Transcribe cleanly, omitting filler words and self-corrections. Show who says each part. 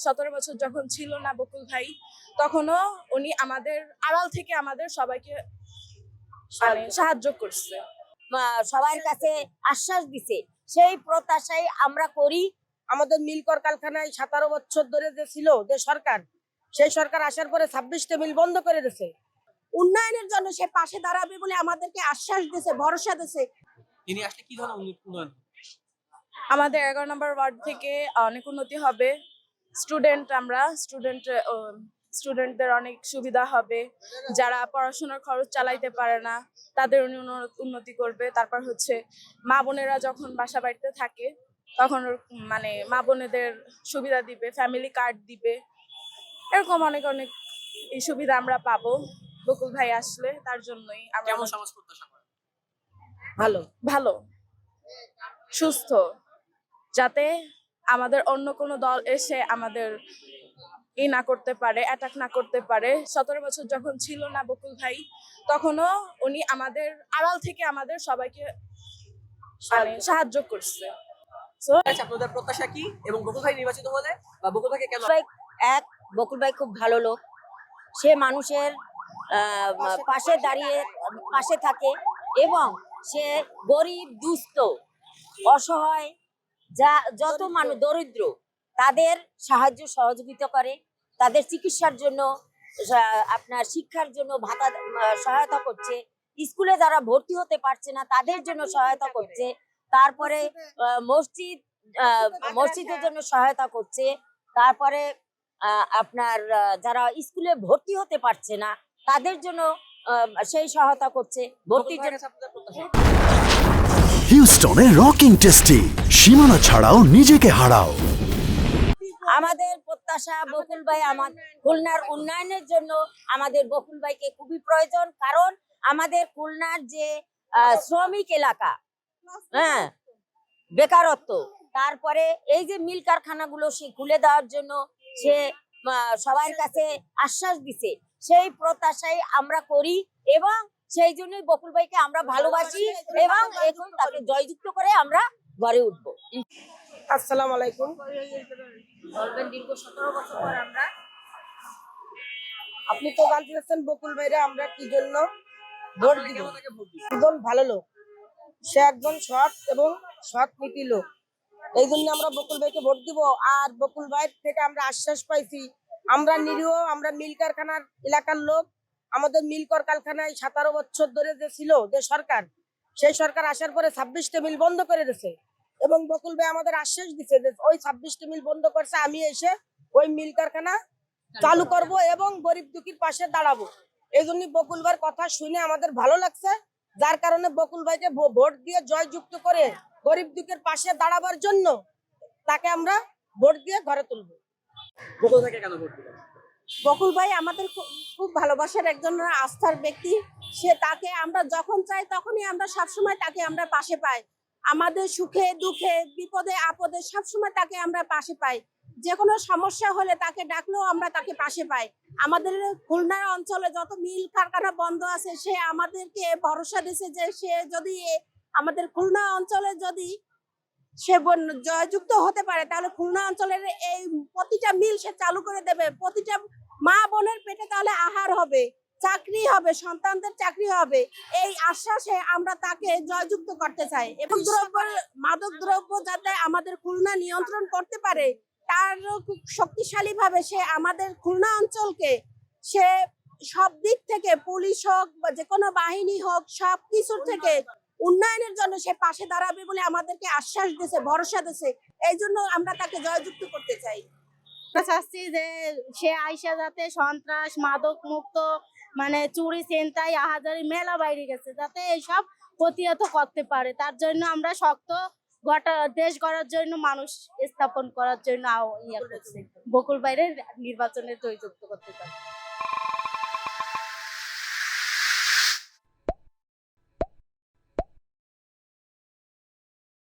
Speaker 1: 17 বছর যখন ছিল না বকুল ভাই, তখনও উনি আমাদের আড়াল থেকে আমাদের সবাইকে সাহায্য করছে,
Speaker 2: সবার কাছে আশ্বাস দিছে। সেই প্রত্যাশাই আমরা করি।
Speaker 3: আমাদের মিল কলকারখানায় 17 বছর ধরে যে ছিল যে সরকার, সেই সরকার আসার পরে 26টা মিল বন্ধ করে দিয়েছে।
Speaker 4: উন্নয়নের জন্য সে পাশে দাঁড়াবে বলে আমাদেরকে আশ্বাস দিয়েছে, ভরসা দিয়েছে।
Speaker 5: তিনি আসলে কি ধরনের উন্নয়ন?
Speaker 1: আমাদের 11 নম্বর ওয়ার্ড থেকে অনেক উন্নতি হবে। স্টুডেন্টদের অনেক সুবিধা হবে। যারা পড়াশোনার খরচ চালাইতে পারে না তাদের উনি উন্নতি করবে। তারপর হচ্ছে মা বোনেরা যখন বাসা বাড়িতে থাকে তখন মা বোনেদের সুবিধা দিবে, ফ্যামিলি কার্ড দিবে, এরকম অনেক অনেক এই সুবিধা আমরা পাবো বকুল ভাই আসলে। তার জন্যই
Speaker 5: কেমন সমাজ প্রত্যাশা করেন?
Speaker 1: ভালো সুস্থ, যাতে আমাদের অন্য কোনো দল এসে আমাদের না করতে পারে, অ্যাটাক না করতে পারে। 17 বছর যখন ছিল না বকুল ভাই, তখনও উনি আমাদের আড়াল থেকে আমাদের সবাইকে সাহায্য করছে।
Speaker 5: আপনাদের প্রত্যাশা কি, এবং বকুল ভাই নির্বাচিত হলে বা বকুল ভাইকে কেন?
Speaker 2: বকুল ভাই খুব ভালো লোক। সে মানুষের পাশে দাঁড়িয়ে পাশে থাকে এবং সে গরিব, দুস্থ, অসহায়, যত মানুষ দরিদ্র তাদের সাহায্য সহযোগিতা করে। তাদের চিকিৎসার জন্য, আপনার শিক্ষার জন্য ভাতা সহায়তা করছে। স্কুলে যারা ভর্তি হতে পারছে না তাদের জন্য সহায়তা করছে। তারপরে মসজিদের জন্য সহায়তা করছে। তারপরে আপনার যারা স্কুলে ভর্তি হতে পারছে না তাদের জন্য সেই সহায়তা করছে, ভর্তির জন্য।
Speaker 6: হিউস্টনে রকিং টেস্টি, সীমানা ছাড়াও নিজেকে হারাও।
Speaker 2: আমাদের প্রত্যাশা বকুল ভাই, খুলনার উন্নয়নের জন্য আমাদের বকুল ভাইকে খুবই প্রয়োজন। কারণ আমাদের খুলনার যে শ্রমিক এলাকা, বেকারত্ব, তারপরে এই যে মিল কারখানাগুলো সে খুলে দেওয়ার জন্য সে সবার কাছে আশ্বাস দিছে। সেই প্রত্যাশাই আমরা করি এবং সেই জন্যই বকুল ভাইকে আমরা ভালোবাসি এবং এখন তাকে জয়যুক্ত করে আমরা গড়ে উঠবো।
Speaker 3: আসসালামু আলাইকুম।
Speaker 2: দীর্ঘ 17 বছর পর আমরা,
Speaker 3: আপনি তো জানতে চাচ্ছেন বকুল ভাইরা আমরা কি জন্য ভোট দিব। একজন ভালো লোক, সে একজন সৎ এবং সৎ নীতি লোক, এই জন্য আমরা বকুল ভাইকে ভোট দিব। আর বকুল ভাই থেকে আমরা আশ্বাস পাইছি, আমরা নিরীহ, আমরা মিল কারখানার এলাকার লোক। আমাদের মিল কলকারখানায় 17 বছর ধরে যে ছিল যে সরকার, সেই সরকার আসার পরে 26টা মিল বন্ধ করে দিয়েছে। এবং বকুল ভাই আমাদের আশ্বাস দিচ্ছে যে ওই 26টা মিল বন্ধ করছে, আমি এসে ওই মিল কারখানা চালু করব এবং গরিব দুঃখীর পাশে দাঁড়াবো। এই জন্য বকুল ভাইয়ের কথা শুনে আমাদের ভালো লাগছে, যার কারণে বকুল ভাইকে ভোট দিয়ে জয়যুক্ত করে গরিব দুঃখীর পাশে দাঁড়াবার জন্য তাকে আমরা ভোট দিয়ে ঘরে তুলবো।
Speaker 5: বকুল ভাইকে কেন ভোট দিবেন?
Speaker 4: বকুল ভাই আমাদের খুব ভালোবাসার একজন আস্থার ব্যক্তি। তাকে আমরা যখন চাই তখনই আমরা সবসময় তাকে আমরা পাশে পাই। আমাদের সুখে দুঃখে বিপদে আপদে সবসময় তাকে আমরা পাশে পাই। যে কোনো সমস্যা হলে তাকে ডাকলেও আমরা তাকে পাশে পাই। আমাদের খুলনা অঞ্চলে যত মিল কারখানা বন্ধ আছে, সে আমাদেরকে ভরসা দিয়েছে যে সে যদি আমাদের খুলনা অঞ্চলে যদি সে জয়যুক্ত হতে পারে তাহলে খুলনা অঞ্চলের এই প্রতিটা মিল সে চালু করে দেবে। প্রতিটা মা বোনের পেটে তাহলে আহার হবে, চাকরি হবে, সন্তানদের চাকরি হবে। এই আশ্বাসে আমরা তাকে জয়যুক্ত করতে চাই। এবং মাদক দ্রব্য যাতে আমাদের খুলনা নিয়ন্ত্রণ করতে পারে, তার খুব শক্তিশালী ভাবে সে আমাদের খুলনা অঞ্চলকে সে সব দিক থেকে, পুলিশ হোক বা যে কোনো বাহিনী হোক, সব কিছুর থেকে উন্নয়নের জন্য সে পাশে দাঁড়াবে বলে আমাদেরকে আশ্বাস দিয়েছে, ভরসা দিয়েছে। এই জন্য আমরা তাকে জয়যুক্ত করতে চাই।
Speaker 7: চাচ্ছি যে সে আইসা যাতে সন্ত্রাস, মাদক মুক্ত, চুরি ছিনতাই আহাজারি মেলা বাইরে গেছে, যাতে এইসব প্রতিহত করতে পারে। তার জন্য আমরা শক্ত দেশ গড়ার জন্য, মানুষ স্থাপন করার জন্য বকুল ভাইয়ের নির্বাচনে জয়যুক্ত করতে চাই।